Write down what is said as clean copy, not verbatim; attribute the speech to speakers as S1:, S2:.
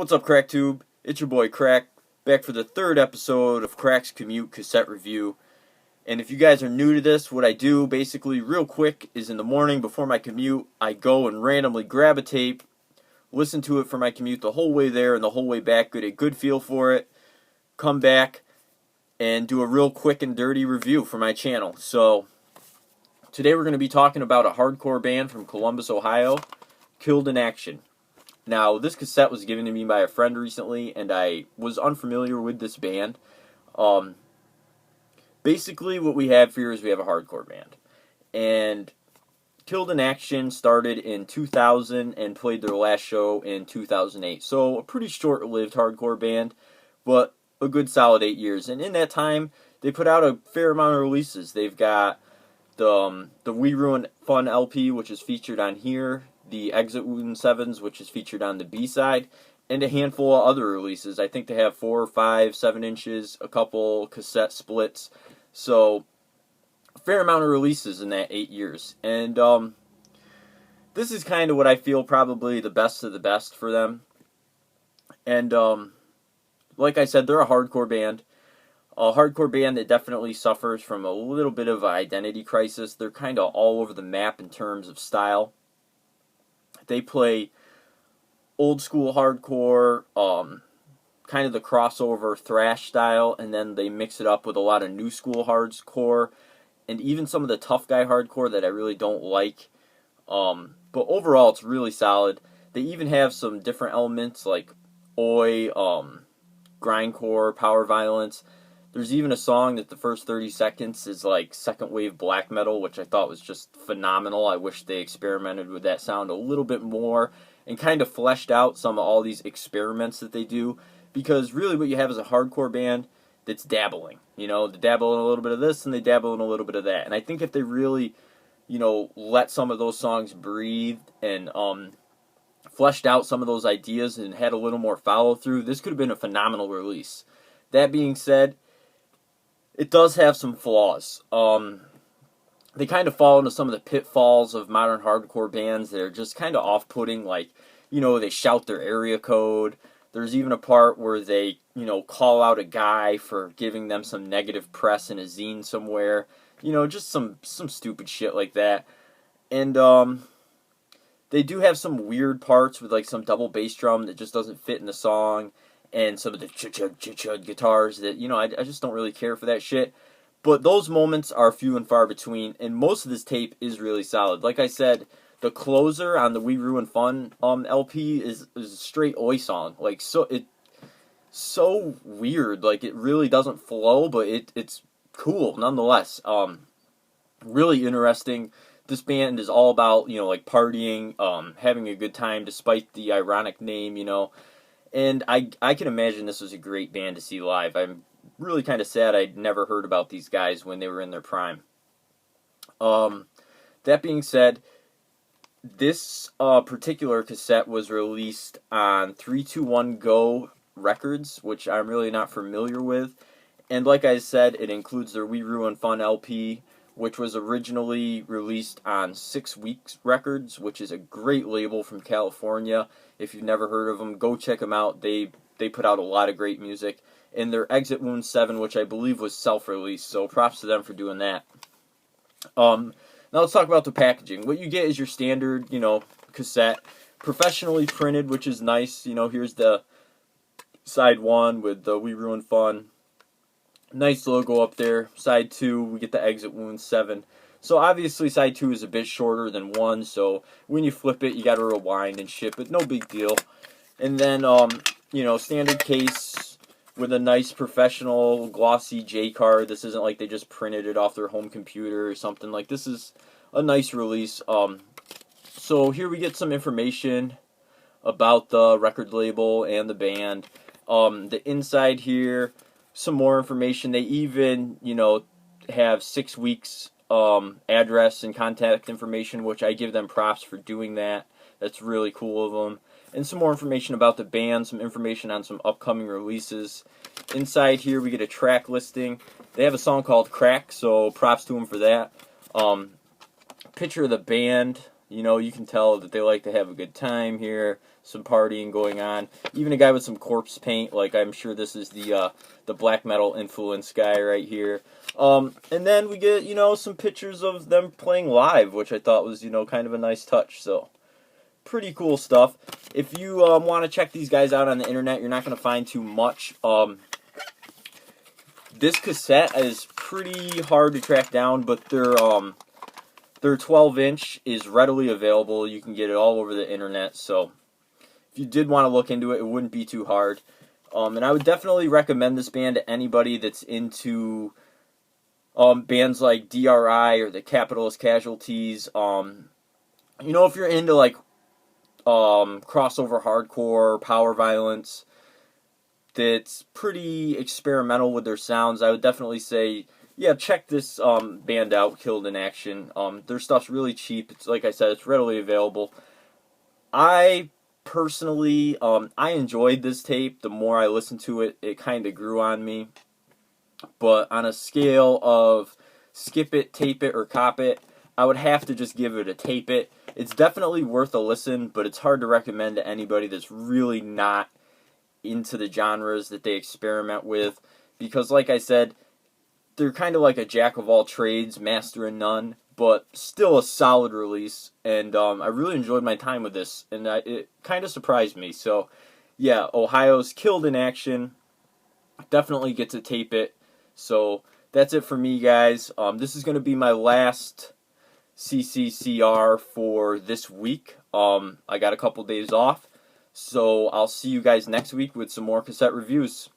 S1: What's up, CrackTube? It's your boy Crack, back for the third episode of Crack's Commute cassette review. And if you guys are new to this, what I do basically real quick is in the morning before my commute, I go and randomly grab a tape, listen to it for my commute the whole way there and the whole way back, get a good feel for it, come back and do a real quick and dirty review for my channel. So today we're going to be talking about a hardcore band from Columbus, Ohio, Killed in Action. Now, this cassette was given to me by a friend recently, and I was unfamiliar with this band. Basically, what we have here is we have a hardcore band. And Killed in Action started in 2000 and played their last show in 2008. So, a pretty short-lived hardcore band, but a good solid 8 years. And in that time, they put out a fair amount of releases. They've got the We Ruin Fun LP, which is featured on here, the Exit Wound 7s, which is featured on the B-side, and a handful of other releases. I think they have 4, 5, 7 inches, a couple cassette splits. So, a fair amount of releases in that 8 years. And this is kind of what I feel probably the best of the best for them. And like I said, they're a hardcore band. A hardcore band that definitely suffers from a little bit of an identity crisis. They're kind of all over the map in terms of style. They play old school hardcore, kind of the crossover thrash style, and then they mix it up with a lot of new school hardcore, and even some of the tough guy hardcore that I really don't like. But overall, it's really solid. They even have some different elements like oi, grindcore, power violence. There's even a song that the first 30 seconds is like second wave black metal, which I thought was just phenomenal. I wish they experimented with that sound a little bit more and kind of fleshed out some of all these experiments that they do, because really what you have is a hardcore band that's dabbling. You know, they dabble in a little bit of this and they dabble in a little bit of that. And I think if they really, let some of those songs breathe and fleshed out some of those ideas and had a little more follow through, this could have been a phenomenal release. That being said, it does have some flaws. They kind of fall into some of the pitfalls of modern hardcore bands that are just kind of off-putting, like, they shout their area code. There's even a part where they, call out a guy for giving them some negative press in a zine somewhere. Just some stupid shit like that. And they do have some weird parts with, like, some double bass drum that just doesn't fit in the song, and some of the chud guitars that, I just don't really care for that shit. But those moments are few and far between, and most of this tape is really solid. Like I said, the closer on the We Ruin Fun LP is a straight oi song. Like, so weird. Like, it really doesn't flow, but it's cool nonetheless. Really interesting. This band is all about, like partying, having a good time despite the ironic name, And I can imagine this was a great band to see live. I'm really kind of sad I'd never heard about these guys when they were in their prime. That being said, this particular cassette was released on 321 Go Records, which I'm really not familiar with. And like I said, it includes their We Ruin Fun LP, which was originally released on 6 Weeks Records, which is a great label from California. If you've never heard of them, go check them out. They put out a lot of great music. And their Exit Wound 7, which I believe was self-released, so props to them for doing that. Now let's talk about the packaging. What you get is your standard, cassette, professionally printed, which is nice. Here's the side 1 with the We Ruin Fun. Nice logo up there. Side 2, we get the Exit Wound 7. So obviously side 2 is a bit shorter than 1, so when you flip it, you gotta rewind and shit, but no big deal. And then, standard case with a nice professional glossy J card. This isn't like they just printed it off their home computer or something. Like, this is a nice release. So here we get some information about the record label and the band. The inside here, some more information. They even, have 6 weeks address and contact information, which I give them props for doing that. That's really cool of them. And some more information about the band, some information on some upcoming releases. Inside here we get a track listing. They have a song called Crack, so props to them for that. Picture of the band You know, you can tell that they like to have a good time here, some partying going on. Even a guy with some corpse paint, like I'm sure this is the black metal influence guy right here. And then we get, you know, some pictures of them playing live, which I thought was, you know, kind of a nice touch. So, pretty cool stuff. If you want to check these guys out on the internet, you're not going to find too much. This cassette is pretty hard to track down, but their 12-inch is readily available. You can get it all over the internet, so if you did want to look into it, it wouldn't be too hard. And I would definitely recommend this band to anybody that's into bands like DRI or the Capitalist Casualties. You know, if you're into like crossover hardcore, power violence, that's pretty experimental with their sounds, I would definitely say, yeah, check this band out, Killed in Action. Their stuff's really cheap. It's like I said, it's readily available. I personally, I enjoyed this tape. The more I listened to it, it kind of grew on me. But on a scale of skip it, tape it, or cop it, I would have to just give it a tape it. It's definitely worth a listen, but it's hard to recommend to anybody that's really not into the genres that they experiment with. Because like I said, they're kind of like a jack of all trades, master of none, but still a solid release. And I really enjoyed my time with this, and it kind of surprised me. So yeah, Ohio's Killed in Action. Definitely get to tape it. So that's it for me, guys. This is going to be my last CCCR for this week. I got a couple days off, so I'll see you guys next week with some more cassette reviews.